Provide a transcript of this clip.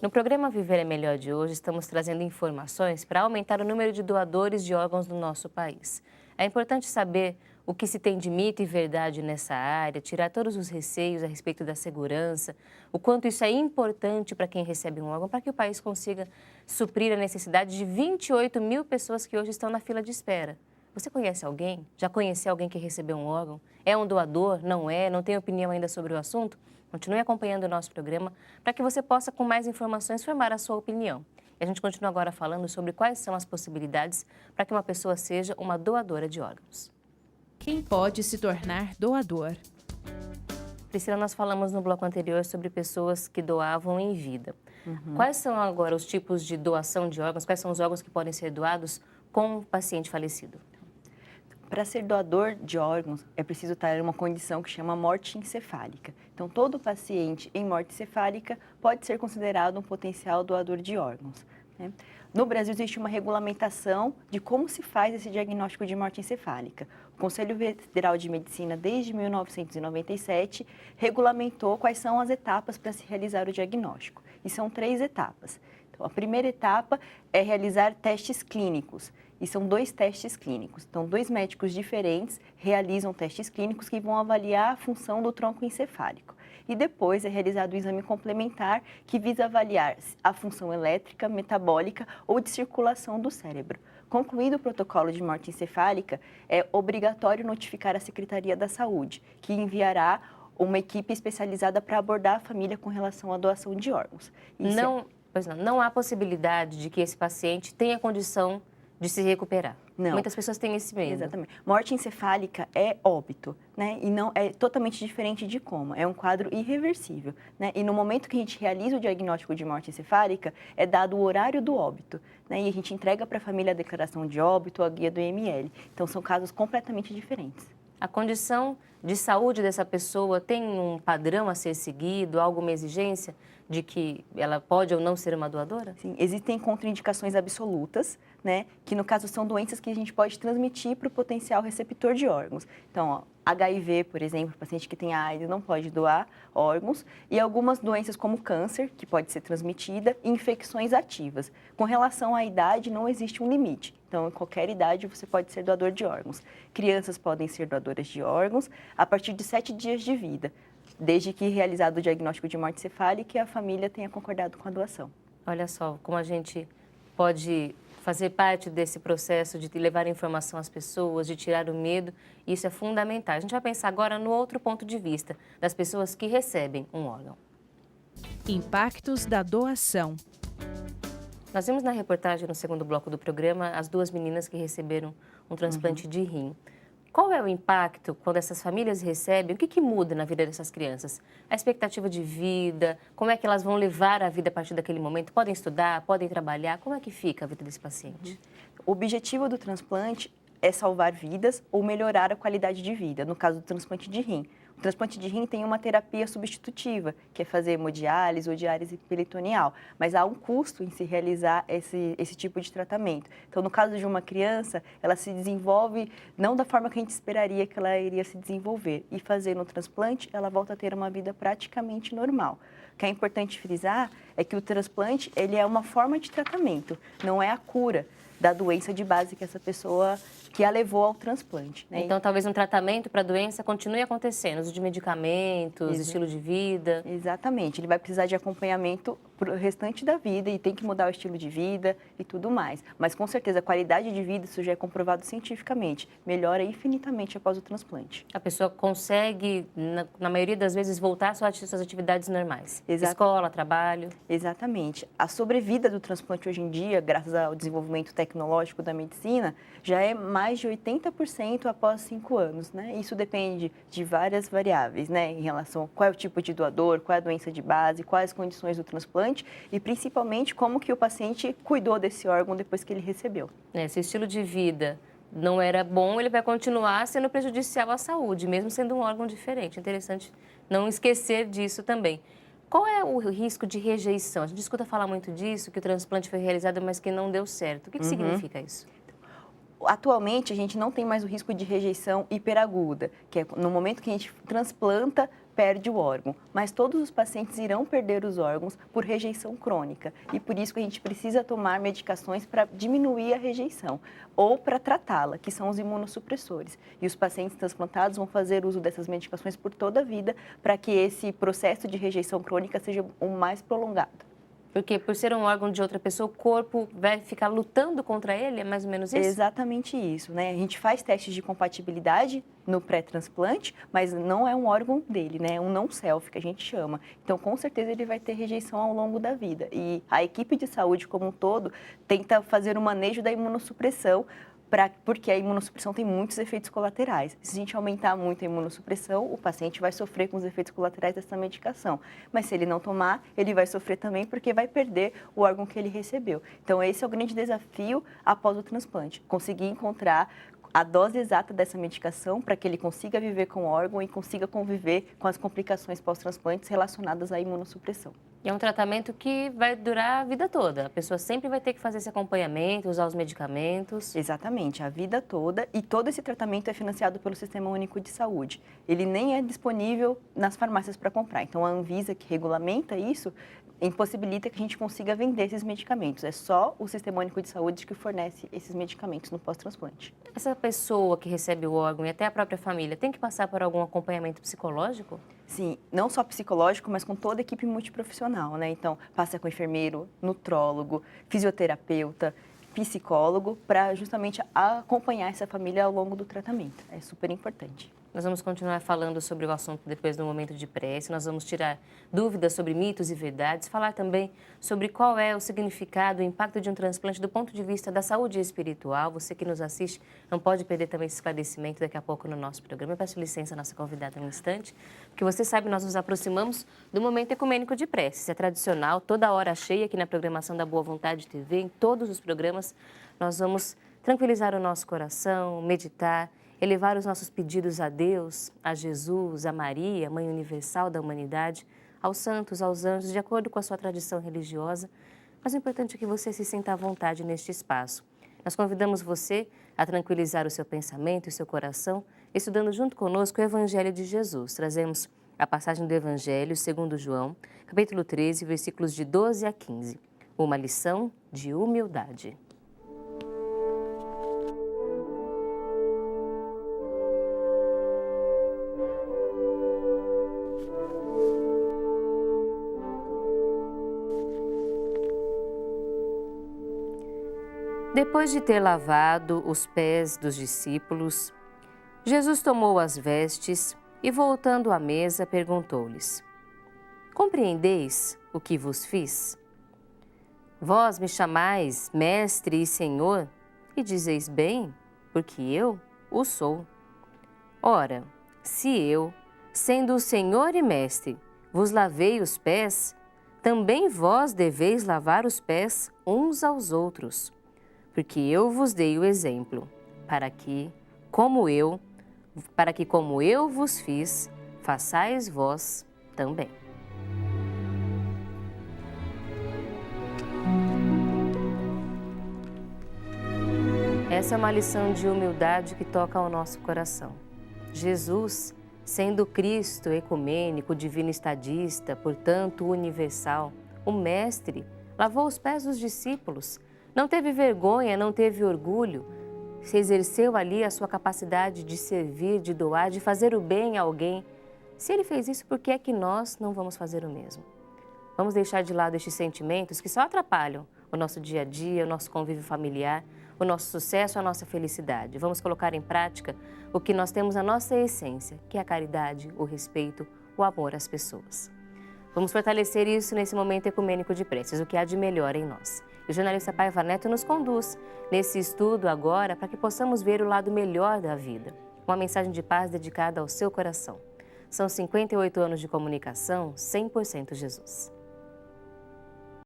No programa Viver é Melhor de hoje, estamos trazendo informações para aumentar o número de doadores de órgãos no nosso país. É importante saber o que se tem de mito e verdade nessa área, tirar todos os receios a respeito da segurança, o quanto isso é importante para quem recebe um órgão, para que o país consiga suprir a necessidade de 28 mil pessoas que hoje estão na fila de espera. Você conhece alguém? Já conheceu alguém que recebeu um órgão? É um doador? Não é? Não tem opinião ainda sobre o assunto? Continue acompanhando o nosso programa para que você possa, com mais informações, formar a sua opinião. E a gente continua agora falando sobre quais são as possibilidades para que uma pessoa seja uma doadora de órgãos. Quem pode se tornar doador? Priscila, nós falamos no bloco anterior sobre pessoas que doavam em vida. Quais são agora os tipos de doação de órgãos? Quais são os órgãos que podem ser doados com o paciente falecido? Para ser doador de órgãos, é preciso estar em uma condição que chama morte encefálica. Então, todo paciente em morte encefálica pode ser considerado um potencial doador de órgãos, né? No Brasil, existe uma regulamentação de como se faz esse diagnóstico de morte encefálica. O Conselho Federal de Medicina, desde 1997, regulamentou quais são as etapas para se realizar o diagnóstico. E são 3 etapas. Então, a primeira etapa é realizar testes clínicos. E são 2 testes clínicos. Então, 2 médicos diferentes realizam testes clínicos que vão avaliar a função do tronco encefálico. E depois é realizado o exame complementar que visa avaliar a função elétrica, metabólica ou de circulação do cérebro. Concluído o protocolo de morte encefálica, é obrigatório notificar a Secretaria da Saúde, que enviará uma equipe especializada para abordar a família com relação à doação de órgãos. Não há possibilidade de que esse paciente tenha condição de se recuperar. Não. Muitas pessoas têm esse medo. Exatamente. Morte encefálica é óbito, né? E não é totalmente diferente de coma. É um quadro irreversível, né? E no momento que a gente realiza o diagnóstico de morte encefálica, é dado o horário do óbito, né? E a gente entrega para a família a declaração de óbito, a guia do IML. Então, são casos completamente diferentes. A condição de saúde dessa pessoa tem um padrão a ser seguido, alguma exigência de que ela pode ou não ser uma doadora? Sim, existem contraindicações absolutas, né? Que no caso são doenças que a gente pode transmitir para o potencial receptor de órgãos. Então, ó, HIV, por exemplo, paciente que tem AIDS não pode doar órgãos, e algumas doenças como câncer, que pode ser transmitida, e infecções ativas. Com relação à idade, não existe um limite. Então, em qualquer idade, você pode ser doador de órgãos. Crianças podem ser doadoras de órgãos a partir de 7 dias de vida, desde que realizado o diagnóstico de morte encefálica e a família tenha concordado com a doação. Olha só como a gente pode fazer parte desse processo de levar informação às pessoas, de tirar o medo, isso é fundamental. A gente vai pensar agora no outro ponto de vista, das pessoas que recebem um órgão. Impactos da doação. Nós vimos na reportagem, no segundo bloco do programa, as 2 meninas que receberam um transplante de rim. Qual é o impacto quando essas famílias recebem? O que muda na vida dessas crianças? A expectativa de vida, como é que elas vão levar a vida a partir daquele momento? Podem estudar, podem trabalhar? Como é que fica a vida desse paciente? O objetivo do transplante é salvar vidas ou melhorar a qualidade de vida, no caso do transplante de rim. O transplante de rim tem uma terapia substitutiva, que é fazer hemodiálise ou diálise peritoneal, mas há um custo em se realizar esse tipo de tratamento. Então, no caso de uma criança, ela se desenvolve não da forma que a gente esperaria que ela iria se desenvolver. E fazendo o transplante, ela volta a ter uma vida praticamente normal. O que é importante frisar é que o transplante ele é uma forma de tratamento, não é a cura da doença de base que essa pessoa que a levou ao transplante, né? Então, talvez um tratamento para a doença continue acontecendo, uso de medicamentos, estilo de vida. Exatamente, ele vai precisar de acompanhamento para o restante da vida e tem que mudar o estilo de vida e tudo mais. Mas, com certeza, a qualidade de vida, isso já é comprovado cientificamente, melhora infinitamente após o transplante. A pessoa consegue, na maioria das vezes, voltar às suas atividades normais. Escola, trabalho. Exatamente. A sobrevida do transplante hoje em dia, graças ao desenvolvimento tecnológico da medicina, já é mais de 80% após 5 anos, né? Isso depende de várias variáveis, né? Em relação a qual é o tipo de doador, qual é a doença de base, quais as condições do transplante e, principalmente, como que o paciente cuidou desse órgão depois que ele recebeu. Se o estilo de vida não era bom, ele vai continuar sendo prejudicial à saúde, mesmo sendo um órgão diferente. É interessante não esquecer disso também. Qual é o risco de rejeição? A gente escuta falar muito disso, que o transplante foi realizado, mas que não deu certo. O que significa isso? Atualmente, a gente não tem mais o risco de rejeição hiperaguda, que é no momento que a gente transplanta perde o órgão, mas todos os pacientes irão perder os órgãos por rejeição crônica e por isso que a gente precisa tomar medicações para diminuir a rejeição ou para tratá-la, que são os imunossupressores. E os pacientes transplantados vão fazer uso dessas medicações por toda a vida para que esse processo de rejeição crônica seja o mais prolongado. Porque por ser um órgão de outra pessoa, o corpo vai ficar lutando contra ele? É mais ou menos isso? Exatamente isso, né? A gente faz testes de compatibilidade no pré-transplante, mas não é um órgão dele, né? É um não-self, que a gente chama. Então, com certeza, ele vai ter rejeição ao longo da vida. E a equipe de saúde como um todo tenta fazer o manejo da imunossupressão, porque a imunossupressão tem muitos efeitos colaterais. Se a gente aumentar muito a imunossupressão, o paciente vai sofrer com os efeitos colaterais dessa medicação. Mas se ele não tomar, ele vai sofrer também porque vai perder o órgão que ele recebeu. Então, esse é o grande desafio após o transplante, conseguir encontrar a dose exata dessa medicação para que ele consiga viver com o órgão e consiga conviver com as complicações pós-transplantes relacionadas à imunossupressão. E é um tratamento que vai durar a vida toda. A pessoa sempre vai ter que fazer esse acompanhamento, usar os medicamentos. Exatamente, a vida toda. E todo esse tratamento é financiado pelo Sistema Único de Saúde. Ele nem é disponível nas farmácias para comprar. Então, a Anvisa, que regulamenta isso, impossibilita que a gente consiga vender esses medicamentos. É só o Sistema Único de Saúde que fornece esses medicamentos no pós-transplante. Essa pessoa que recebe o órgão e até a própria família tem que passar por algum acompanhamento psicológico? Sim, não só psicológico, mas com toda a equipe multiprofissional, né? Então, passa com enfermeiro, nutrólogo, fisioterapeuta, psicólogo, para justamente acompanhar essa família ao longo do tratamento. É super importante. Nós vamos continuar falando sobre o assunto depois do momento de prece. Nós vamos tirar dúvidas sobre mitos e verdades, falar também sobre qual é o significado, o impacto de um transplante do ponto de vista da saúde espiritual. Você que nos assiste não pode perder também esse esclarecimento daqui a pouco no nosso programa. Eu peço licença à nossa convidada um instante, porque você sabe, nós nos aproximamos do momento ecumênico de preces. É tradicional, toda hora cheia aqui na programação da Boa Vontade TV, em todos os programas, nós vamos tranquilizar o nosso coração, meditar, elevar os nossos pedidos a Deus, a Jesus, a Maria, Mãe Universal da humanidade, aos santos, aos anjos, de acordo com a sua tradição religiosa. Mas o importante é que você se sinta à vontade neste espaço. Nós convidamos você a tranquilizar o seu pensamento e o seu coração, estudando junto conosco o Evangelho de Jesus. Trazemos a passagem do Evangelho segundo João, capítulo 13, versículos de 12 a 15. Uma lição de humildade. Depois de ter lavado os pés dos discípulos, Jesus tomou as vestes e, voltando à mesa, perguntou-lhes: Compreendeis o que vos fiz? Vós me chamais Mestre e Senhor, e dizeis bem, porque eu o sou. Ora, se eu, sendo o Senhor e Mestre, vos lavei os pés, também vós deveis lavar os pés uns aos outros. Porque eu vos dei o exemplo, para que, como eu vos fiz, façais vós também. Essa é uma lição de humildade que toca ao nosso coração. Jesus, sendo Cristo ecumênico, divino estadista, portanto universal, o Mestre, lavou os pés dos discípulos. Não teve vergonha, não teve orgulho, se exerceu ali a sua capacidade de servir, de doar, de fazer o bem a alguém. Se ele fez isso, por que é que nós não vamos fazer o mesmo? Vamos deixar de lado estes sentimentos que só atrapalham o nosso dia a dia, o nosso convívio familiar, o nosso sucesso, a nossa felicidade. Vamos colocar em prática o que nós temos na nossa essência, que é a caridade, o respeito, o amor às pessoas. Vamos fortalecer isso nesse momento ecumênico de preces, o que há de melhor em nós. O jornalista Paiva Neto nos conduz nesse estudo agora para que possamos ver o lado melhor da vida. Uma mensagem de paz dedicada ao seu coração. São 58 anos de comunicação 100% Jesus.